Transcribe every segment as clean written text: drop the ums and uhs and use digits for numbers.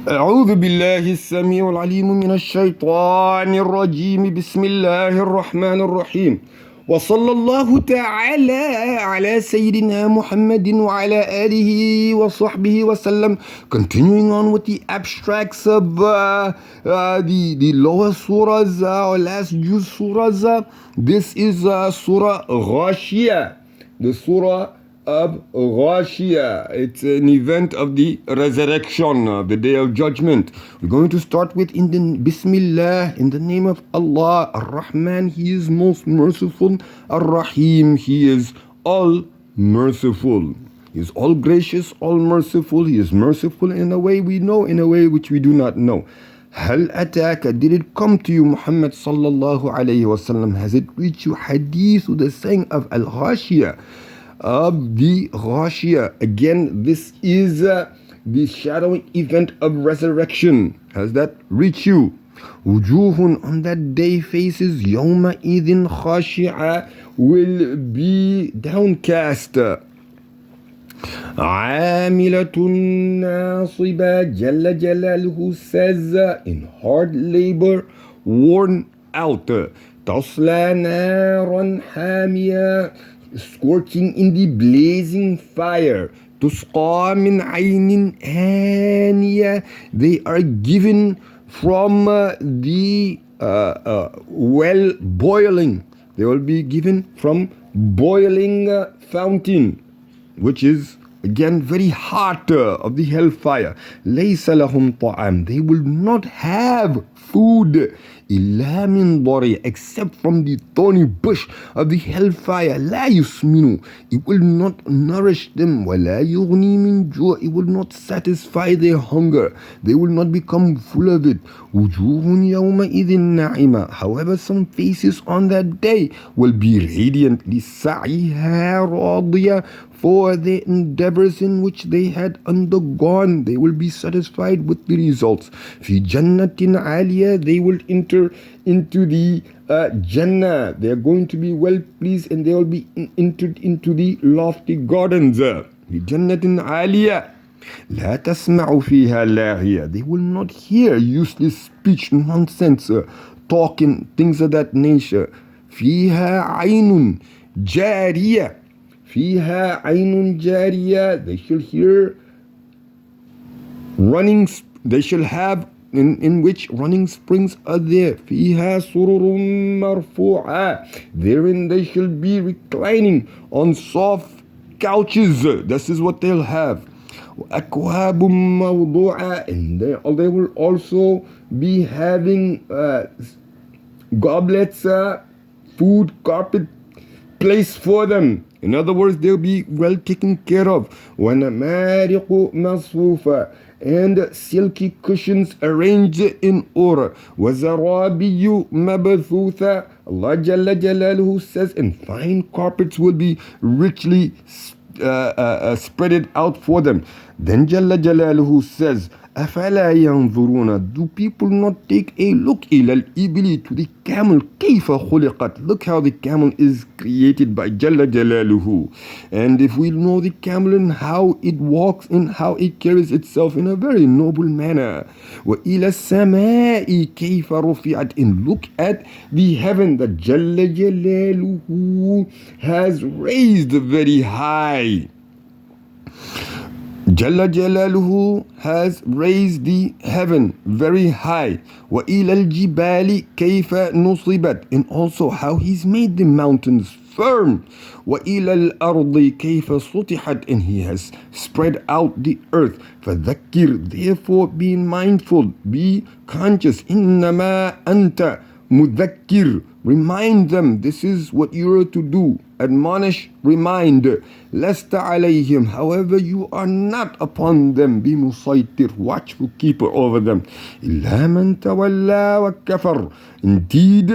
أعوذ بالله السميع العليم من الشيطان الرجيم بسم الله الرحمن الرحيم وصلى الله تعالى على سيدنا محمد وعلى آله وصحبه وسلم. Continuing on with the abstracts of the lower surahs or last juz surahs. This is Surah Ghashiyah, the surah of Ghashiyah. It's an event of the resurrection, the day of judgment. We're going to start with in the Bismillah, in the name of Allah. Ar-Rahman, He is most merciful. Ar-Rahim, He is all merciful. He is all gracious, all merciful. He is merciful in a way we know, in a way which we do not know. Hal ataka, did it come to you, Muhammad sallallahu alayhi wasallam? Has it reached you hadith, the saying of Al-Ghashiyah? Of the Ghashiyah. Again, this is the shadowing event of resurrection. Has that reached you? Wujuhun, on that day faces, yawma idhin khashi'a, will be downcast. Amilatun nasiba, Jalla Jalaluhu says, in hard labor, worn out. Tasla naran hamiya, scorching in the blazing fire. Tusqa min aynin aniya, they are given from the well boiling. They will be given from boiling fountain, which is again very hot, of the hellfire. Laysa lahum ta'am, they will not have food. Illa min dari, except from the thorny bush of the hellfire. La yusminu, it will not nourish them. Wa la yughni min ju', it will not satisfy their hunger. They will not become full of it. Wujuhun yawma idhin na'ima, however some faces on that day will be radiant. Li sa'iha radiya, for the endeavors in which they had undergone, they will be satisfied with the results. Fi jannatin aliyah, they will enter into the Jannah. They are going to be well pleased, and they will be entered into the lofty gardens. Fi jannatin aliyah. La tasma'u fiha laghiya, they will not hear useless speech, nonsense, talking, things of that nature. Fiha aynun jariyah, Fiha aynun jariyah, they shall hear running, they shall have in which running springs are there. Fiha sururun marfu'a, therein they shall be reclining on soft couches. This is what they'll have. Akwabum mawdu'a, and they will also be having goblets, food, carpet placed for them. In other words, they'll be well taken care of. وَنَمَارِقُ مَصْفُوفًا, and silky cushions arranged in order. وَزَرَابِيُّ مَبْثُوثًا, Allah Jalla Jalaluhu says, and fine carpets will be richly spread out for them. Then Jalla Jalaluhu says, أَفَلَا يَنْظُرُونَ, do people not take a look إِلَى الْإِبِلِ, to the camel, كَيْفَ خُلِقَتْ, look how the camel is created by Jalla Jalaluhu. And if we know the camel and how it walks and how it carries itself in a very noble manner. وَإِلَى السَّمَاءِ كَيْفَ رُفِعَتْ, and look at the heaven that Jalla Jalaluhu has raised very high. Jalla Jalaluhu has raised the heaven very high. وَإِلَى الْجِبَالِ كَيْفَ نُصِبَتْ, and also how He's made the mountains firm. وَإِلَى الْأَرْضِ كَيْفَ سُطِحَتْ, and He has spread out the earth. فَذَكِّرْ, therefore be mindful, be conscious. إِنَّمَا أَنْتَ مُذَكِّرْ, remind them, this is what you are to do. Admonish, remind. Lasta alayhim, however you are not upon them. Be musaytir, watchful keeper over them. Illa man tawalla wa kafar, indeed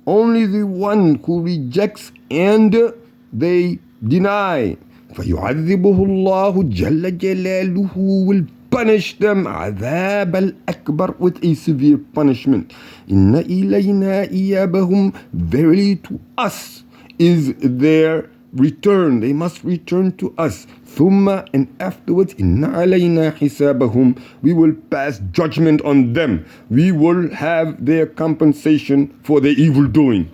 only the one who rejects and they deny. فَيُعَذِّبُهُ اللَّهُ جَلَّ جَلَالُهُ, will punish them عذاب الأكبر, with a severe punishment. إِنَّ إِلَيْنَا إِيَابَهُمْ, verily to us is their return. They must return to us. ثم, and afterwards, إن علينا حسابهم, we will pass judgment on them. We will have their compensation for their evil doing.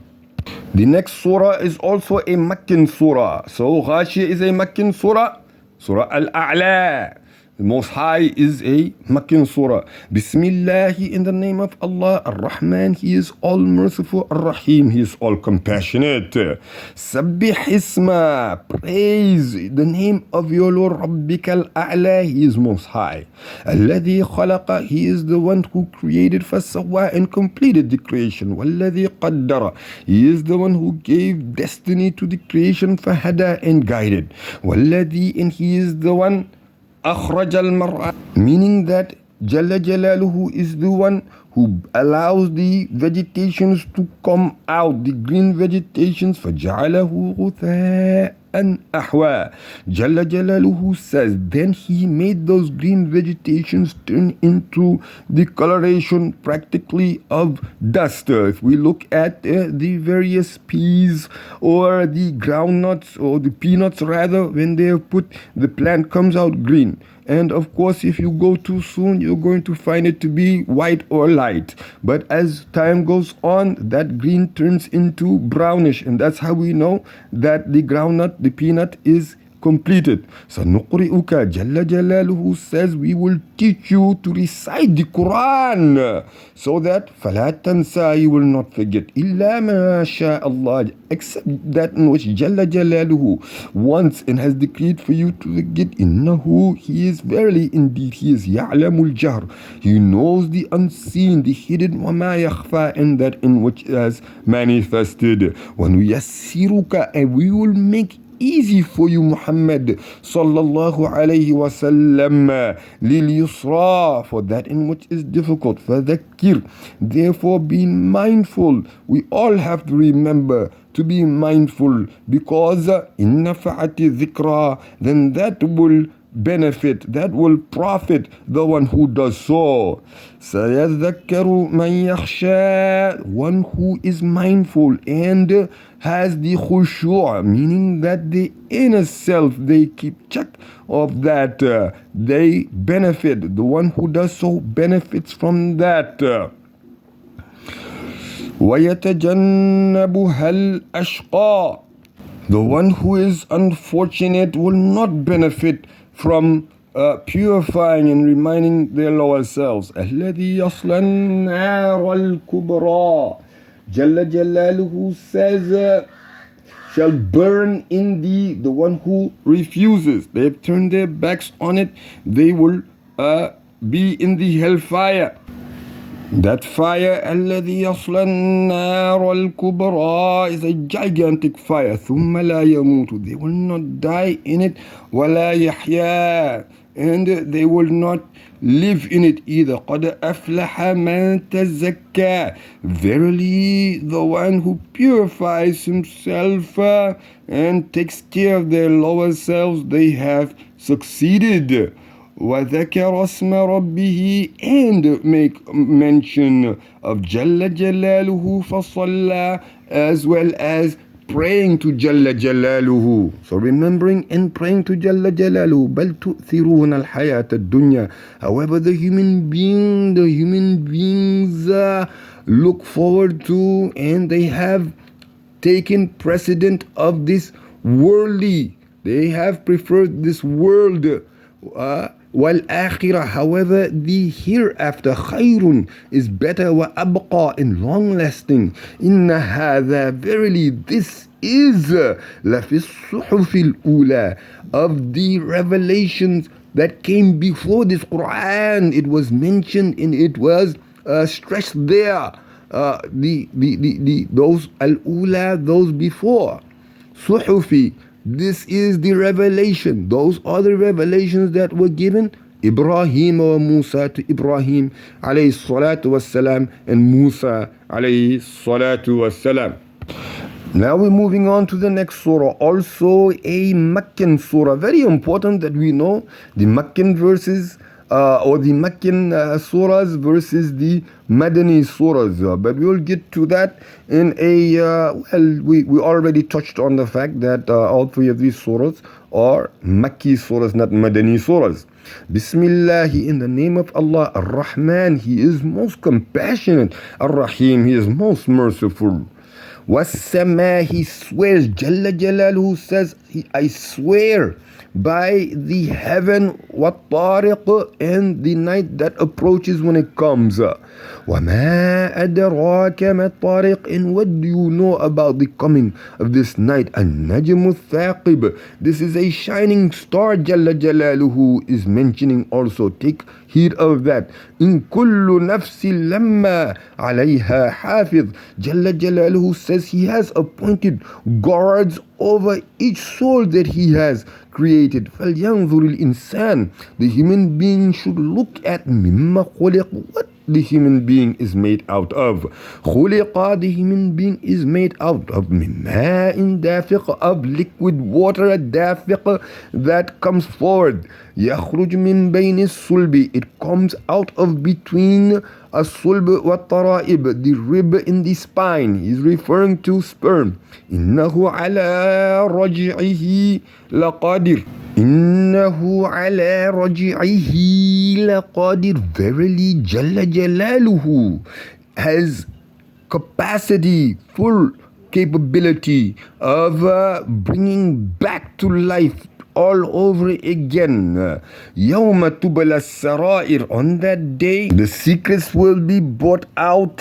The next surah is also a Makki surah. So Ghashiyah is a Makki surah. Surah Al-A'la, the Most High, is a Makki surah. Bismillahi, in the name of Allah. Ar-Rahman, He is all merciful. Ar-Rahim, He is all compassionate. Sabbih isma, praise the name of your Lord. Rabbika al-A'la, He is Most High. Alladhi khalaqa, He is the one who created. Fasawwa, and completed the creation. Walladhi qaddara, He is the one who gave destiny to the creation. Fahada, and guided. Walladhi, and He is the one أخرج المرعى, meaning that Jalla Jalaluhu is the one who allows the vegetations to come out, the green vegetations. فَجَعَلَهُ غُثَاءً أَحْوَى. Jalla Jalaluhu says, then He made those green vegetations turn into the coloration practically of dust. If we look at the various peas or the groundnuts or the peanuts rather, when they are put, the plant comes out green. And of course, if you go too soon, you're going to find it to be white or light. But as time goes on, that green turns into brownish. And that's how we know that the groundnut, the peanut, is completed. Sanuqri'uka, Jalla Jalaluhu says, we will teach you to recite the Quran so that فَلَا تَنْسَى, you will not forget. إِلَّا مَا شَاءَ اللَّهِ, except that in which Jalla Jalaluhu wants and has decreed for you to forget. إِنَّهُ, He is verily indeed, He is يَعْلَمُ الْجَهْرِ, He knows the unseen, the hidden, وَمَا يَخْفَى, and that in which has manifested. وَنُيَسِّرُكَ, and we will make easy for you, Muhammad sallallahu alayhi wa sallam, lil yusra, for that in which is difficult. Fadhakkir, therefore be mindful. We all have to remember to be mindful, because in nafa'ati dhikra, then that will benefit, that will profit the one who does so. Sayadhakkaru man yakhsha, one who is mindful and has the khushu', meaning that the inner self, they keep check of that, they benefit. The one who does so benefits from that. وَيَتَجَنَّبُهَا الْأَشْقَى, the one who is unfortunate will not benefit from purifying and reminding their lower selves. الَّذِي يَصْلَى النَّارَ الْكُبْرَى, Jalla Jalaluhu says, shall burn in the one who refuses. They have turned their backs on it. They will be in the hellfire. That fire, الذي يصلى النار الكبرى, is a gigantic fire. ثم لا يموت, they will not die in it. ولا يحيا, and they will not live in it either. قد أفلح من تزكى, verily the one who purifies himself and takes care of their lower selves, they have succeeded. وَذَكَرَ اسْمَ رَبِّهِ, and make mention of Jalla Jalaluhu فَصَلَّى, as well as praying to Jalla Jalaluhu. So remembering and praying to Jalla Jalaluhu. بَلْ تُؤْثِرُونَ الْحَيَاةَ الدُّنْيَا, however the human beings look forward to, and they have taken precedent of this worldly, they have preferred this world. وَالْآخِرَةِ, however the hereafter, خَيْرٌ, is better, وَأَبْقَى, and long-lasting. إِنَّ هَذَا, verily this is لَفِي الصُّحُفِ الْأُولَى, of the revelations that came before this Quran. It was mentioned and it was stressed there. Those al-ula, those before. Suhufi, this is the revelation. Those are the revelations that were given Ibrahim or Musa, to Ibrahim alayhi salatu wassalam, and Musa alayhi salatu wassalam. Now we're moving on to the next surah, also a Makkan surah. Very important that we know the Makkan verses or the Makkin surahs versus the Madani surahs. But we will get to that in a, we already touched on the fact that all three of these surahs are Makki surahs, not Madani surahs. Bismillah, in the name of Allah, Ar-Rahman, He is most compassionate. Ar-Rahim, He is most merciful. Was-Sama, He swears. Jalla Jalaluhu says, I swear by the heaven, wat-tariq, and the night that approaches when it comes. وَمَا أَدْرَاكَ مَا الطَّارِقُ, and what do you know about the coming of this night? النَّجْمُ الثَّاقِبُ, this is a shining star. Jalla Jalaluhu is mentioning also. Take heed of that. In kullu nafsi lamma alayha hafiz. Jalla Jalaluhu says He has appointed guards over each soul that He has created. فَلْيَنْظُرِ الْإِنسَانِ, the human being should look at مِمَّا خُلِقَ, what the human being is made out of. خُلِقَ, the human being is made out of مِن مَاءٍ دَافِقٍ, of liquid water, dafiq, that comes forward. يَخْرُجْ مِن بَيْنِ الصُّلْبِ, it comes out of between الصُّلْبِ وَالتَّرَائِبِ, the rib in the spine. He's referring to sperm. إِنَّهُ عَلَى رَجْعِهِ لَقَادِرٌ, إِنَّهُ عَلَى رَجْعِهِ لَقَادِرٌ, verily Jalla Jalaluhu has capacity, full capability of bringing back to life all over again. يَوْمَ تُبْلَى السَّرَائِرُ, on that day the secrets will be brought out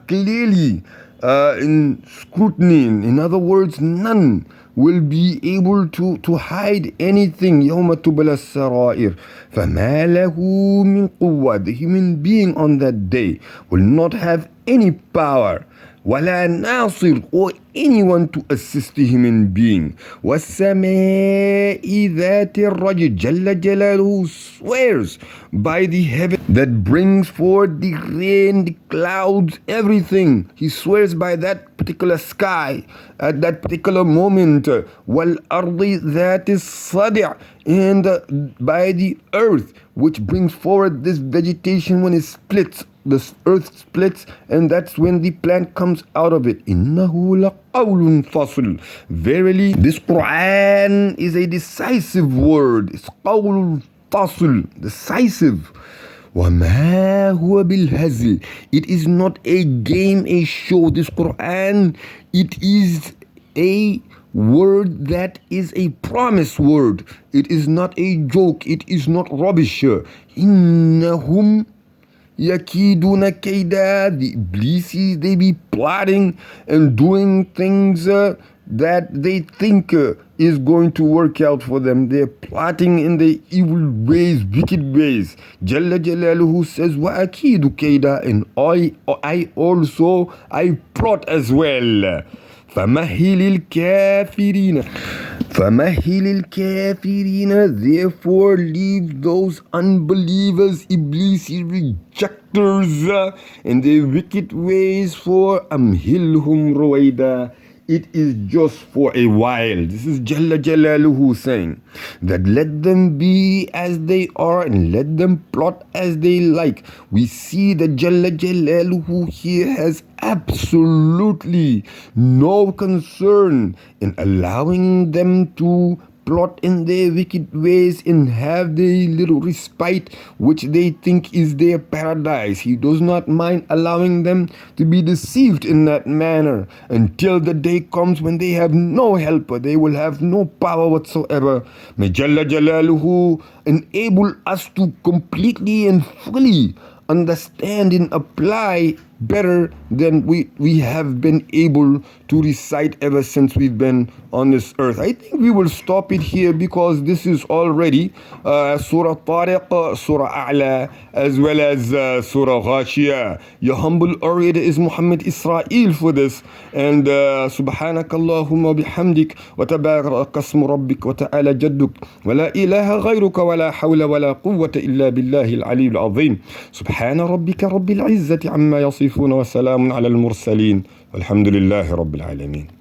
clearly in scrutiny. In other words, none will be able to hide anything. يَوْمَ تُبْلَى السَّرَائِرُ فَمَا لَهُ مِنْ قُوَّةٍ, the human being on that day will not have any power, وَلَا نَاصِرٍ, or anyone to assist the human being. وَالسَّمَاءِ ذَاتِ الرَّجْعِ, Jalla Jalaluhu swears by the heaven that brings forth the rain, the clouds, everything. He swears by that particular sky at that particular moment. وَالْأَرْضِ ذَاتِ الصَّدْعِ, and by the earth which brings forward this vegetation when it splits. The earth splits, and that's when the plant comes out of it. إِنَّهُ لَقَوْلٌ فَصْلٌ, verily this Quran is a decisive word. It's قَوْلٌ فَصْلٌ, decisive. وَمَا هُوَ بِالْهَزْلِ, it is not a game, a show. This Quran, it is a word that is a promise word. It is not a joke. It is not rubbish. إِنَّهُمْ yakiduna kaida, the Iblisis, they be plotting and doing things that they think is going to work out for them. They're plotting in the evil ways, wicked ways. Jalla Jalaluhu says, wa akidu kaida, and I also plot as well. فَمَهِّلِ الْكَافِرِينَ, therefore leave those unbelievers, Iblisi, rejectors, in their wicked ways, for أَمْهِلْهُمْ رُوَيْدًا, it is just for a while. This is Jalla Jalaluhu saying that let them be as they are and let them plot as they like. We see that Jalla Jalaluhu here has absolutely no concern in allowing them to plot in their wicked ways and have their little respite which they think is their paradise. He does not mind allowing them to be deceived in that manner until the day comes when they have no helper, they will have no power whatsoever. May Jalla Jalaluhu enable us to completely and fully understand and apply better than we have been able to recite ever since we've been on this earth. I think we will stop it here because this is already Surah Tariq, Surah A'la, as well as Surah Ghashiyah. Your humble orator is Muhammad Israel for this. And Subhanakallahumma bihamdik wa tabarak asmu rabbik wa ta'ala jadduk wa la ilaha ghayruka wa la hawla wa la quwwata illa billahi al-aliyyil azim. Subhana rabbika rabbil izzati amma yasifun wa salamun ala al-mursalin walhamdulillahi rabbil alamin.